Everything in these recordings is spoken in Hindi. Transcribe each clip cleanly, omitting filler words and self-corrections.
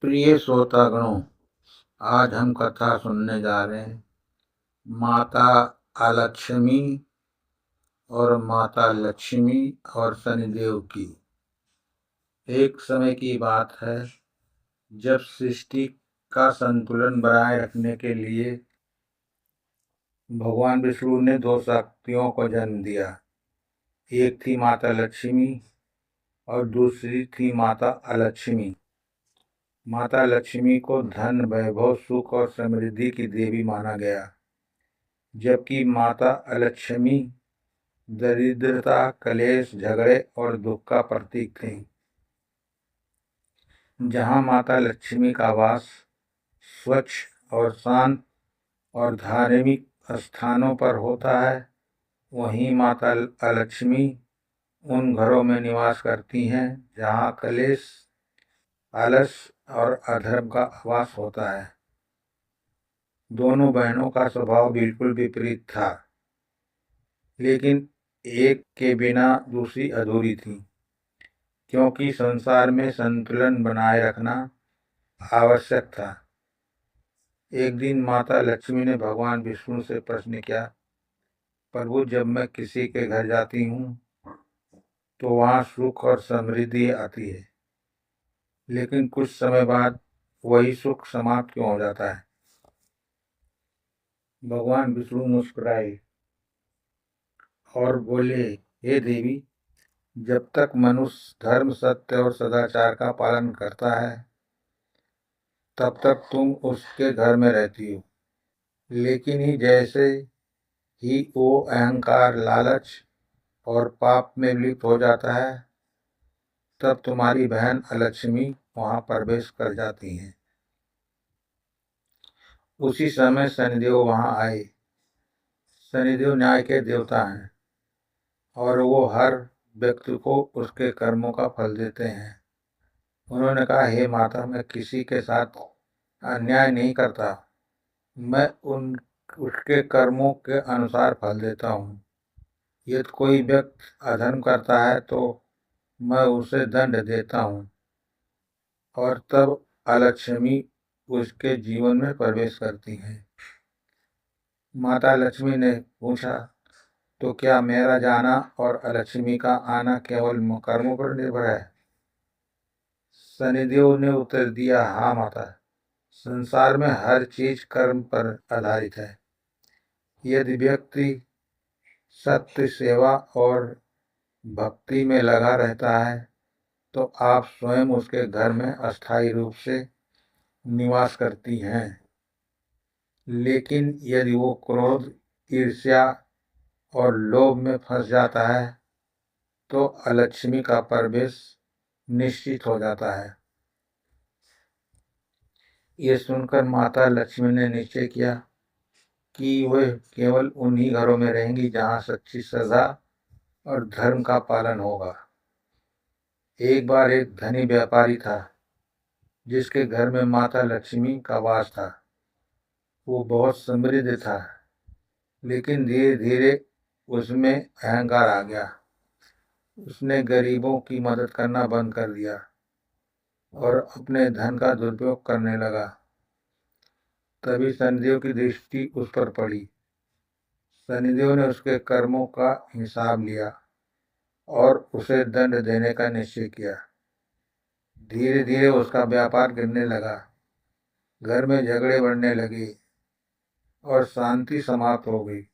प्रिय श्रोतागणों, आज हम कथा सुनने जा रहे हैं माता अलक्ष्मी और माता लक्ष्मी और शनिदेव की। एक समय की बात है जब सृष्टि का संतुलन बनाए रखने के लिए भगवान विष्णु ने दो शक्तियों को जन्म दिया। एक थी माता लक्ष्मी और दूसरी थी माता अलक्ष्मी। माता लक्ष्मी को धन, वैभव, सुख और समृद्धि की देवी माना गया, जबकि माता अलक्ष्मी दरिद्रता, कलेश, झगड़े और दुख का प्रतीक थी। जहाँ माता लक्ष्मी का वास स्वच्छ और शांत और धार्मिक स्थानों पर होता है, वहीं माता अलक्ष्मी उन घरों में निवास करती हैं जहाँ कलेश, आलस और अधर्म का वास होता है। दोनों बहनों का स्वभाव बिल्कुल विपरीत था, लेकिन एक के बिना दूसरी अधूरी थी, क्योंकि संसार में संतुलन बनाए रखना आवश्यक था। एक दिन माता लक्ष्मी ने भगवान विष्णु से प्रश्न किया, प्रभु, जब मैं किसी के घर जाती हूँ तो वहाँ सुख और समृद्धि आती है, लेकिन कुछ समय बाद वही सुख समाप्त क्यों हो जाता है? भगवान विष्णु मुस्कुराए और बोले, हे देवी, जब तक मनुष्य धर्म, सत्य और सदाचार का पालन करता है तब तक तुम उसके घर में रहती हो, लेकिन ही जैसे ही वो अहंकार, लालच और पाप में लिप्त हो जाता है तब तुम्हारी बहन अलक्ष्मी वहां प्रवेश कर जाती हैं। उसी समय शनिदेव वहां आए। शनिदेव न्याय के देवता हैं और वो हर व्यक्ति को उसके कर्मों का फल देते हैं। उन्होंने कहा, हे माता, मैं किसी के साथ अन्याय नहीं करता, मैं उसके कर्मों के अनुसार फल देता हूँ। यदि कोई व्यक्ति अधर्म करता है तो मैं उसे दंड देता हूँ। और तब अलक्ष्मी उसके जीवन में प्रवेश करती हैं। माता लक्ष्मी ने पूछा, तो क्या मेरा जाना और अलक्ष्मी का आना केवल कर्मों पर निर्भर है? शनिदेव ने उत्तर दिया, हाँ माता, संसार में हर चीज कर्म पर आधारित है। यदि व्यक्ति सत्य, सेवा और भक्ति में लगा रहता है तो आप स्वयं उसके घर में अस्थायी रूप से निवास करती हैं। लेकिन यदि वो क्रोध, ईर्ष्या और लोभ में फंस जाता है तो अलक्ष्मी का प्रवेश निश्चित हो जाता है। ये सुनकर माता लक्ष्मी ने निश्चय किया कि वह केवल उन्हीं घरों में रहेंगी जहाँ सच्ची श्रद्धा और धर्म का पालन होगा। एक बार एक धनी व्यापारी था जिसके घर में माता लक्ष्मी का वास था। वो बहुत समृद्ध था, लेकिन धीरे धीरे उसमें अहंकार आ गया। उसने गरीबों की मदद करना बंद कर दिया और अपने धन का दुरुपयोग करने लगा। तभी शनिदेव की दृष्टि उस पर पड़ी। शनिदेव ने उसके कर्मों का हिसाब लिया और उसे दंड देने का निश्चय किया। धीरे धीरे उसका व्यापार गिरने लगा, घर में झगड़े बढ़ने लगे और शांति समाप्त हो गई।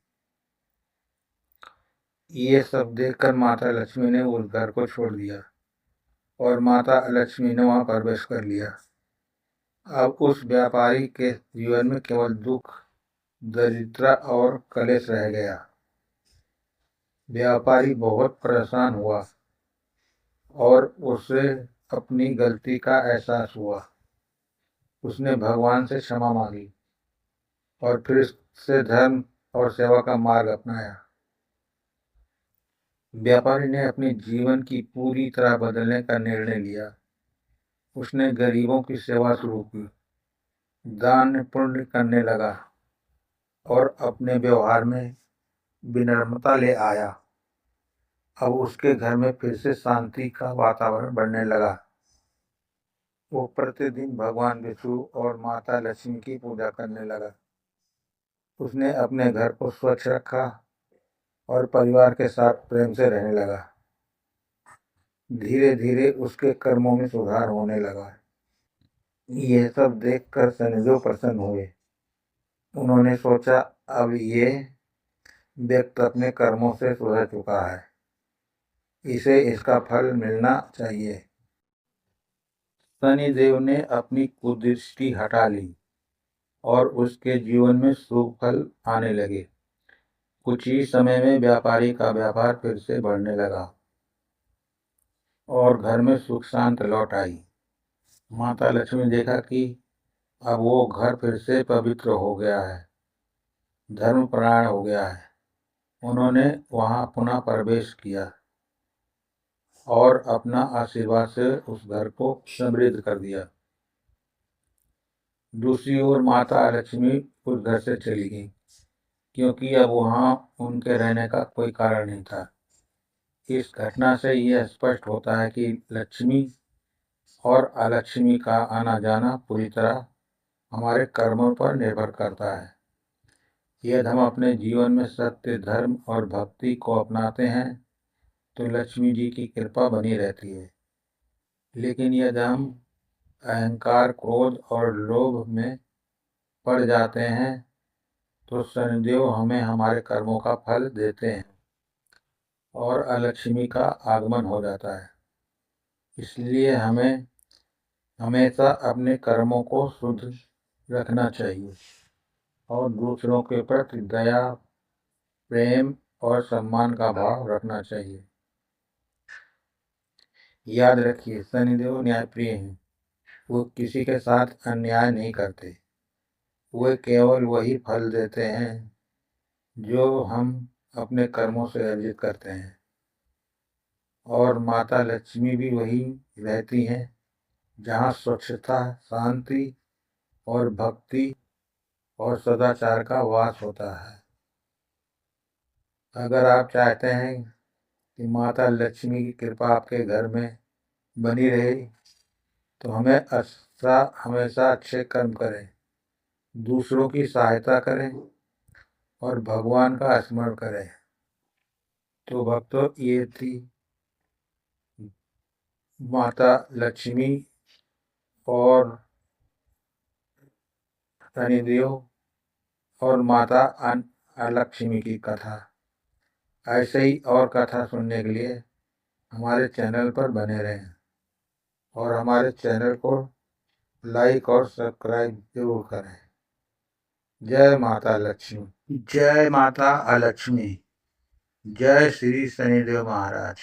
ये सब देखकर माता लक्ष्मी ने उस घर को छोड़ दिया और माता लक्ष्मी ने वहां प्रवेश कर लिया। अब उस व्यापारी के जीवन में केवल दुख, दरिद्रता और कलेश रह गया। व्यापारी बहुत परेशान हुआ और उसे अपनी गलती का एहसास हुआ। उसने भगवान से क्षमा मांगी और फिर से धर्म और सेवा का मार्ग अपनाया। व्यापारी ने अपने जीवन की पूरी तरह बदलने का निर्णय लिया। उसने गरीबों की सेवा शुरू की, दान पुण्य करने लगा और अपने व्यवहार में विनम्रता ले आया। अब उसके घर में फिर से शांति का वातावरण बढ़ने लगा। वो प्रतिदिन भगवान विष्णु और माता लक्ष्मी की पूजा करने लगा। उसने अपने घर को स्वच्छ रखा और परिवार के साथ प्रेम से रहने लगा। धीरे धीरे उसके कर्मों में सुधार होने लगा। यह सब देखकर शनिदेव प्रसन्न हुए। उन्होंने सोचा, अब ये व्यक्ति अपने कर्मों से सुधर चुका है, इसे इसका फल मिलना चाहिए। शनिदेव ने अपनी कुदृष्टि हटा ली और उसके जीवन में शुभ फल आने लगे। कुछ ही समय में व्यापारी का व्यापार फिर से बढ़ने लगा और घर में सुख शांति लौट आई। माता लक्ष्मी ने देखा कि अब वो घर फिर से पवित्र हो गया है, धर्मपरायण हो गया है। उन्होंने वहां पुनः प्रवेश किया और अपना आशीर्वाद से उस घर को समृद्ध कर दिया। दूसरी ओर माता लक्ष्मी उस घर से चली गई, क्योंकि अब वहां उनके रहने का कोई कारण नहीं था। इस घटना से यह स्पष्ट होता है कि लक्ष्मी और अलक्ष्मी का आना जाना पूरी तरह हमारे कर्मों पर निर्भर करता है। यदि हम अपने जीवन में सत्य, धर्म और भक्ति को अपनाते हैं तो लक्ष्मी जी की कृपा बनी रहती है। लेकिन यदि हम अहंकार, क्रोध और लोभ में पड़ जाते हैं तो शनिदेव हमें हमारे कर्मों का फल देते हैं और अलक्ष्मी का आगमन हो जाता है। इसलिए हमें हमेशा अपने कर्मों को शुद्ध रखना चाहिए और दूसरों के प्रति दया, प्रेम और सम्मान का भाव रखना चाहिए। याद रखिए, शनिदेव न्यायप्रिय हैं। वो किसी के साथ अन्याय नहीं करते। वे केवल वही फल देते हैं जो हम अपने कर्मों से अर्जित करते हैं। और माता लक्ष्मी भी वही रहती हैं जहाँ स्वच्छता, शांति और भक्ति और सदाचार का वास होता है। अगर आप चाहते हैं कि माता लक्ष्मी की कृपा आपके घर में बनी रहे तो हमेशा अच्छे कर्म करें, दूसरों की सहायता करें और भगवान का स्मरण करें। तो भक्तों, ये थी माता लक्ष्मी और शनिदेव और माता अलक्ष्मी की कथा। ऐसे ही और कथा सुनने के लिए हमारे चैनल पर बने रहें और हमारे चैनल को लाइक और सब्सक्राइब जरूर करें। जय माता लक्ष्मी, जय माता अलक्ष्मी, जय श्री शनिदेव महाराज।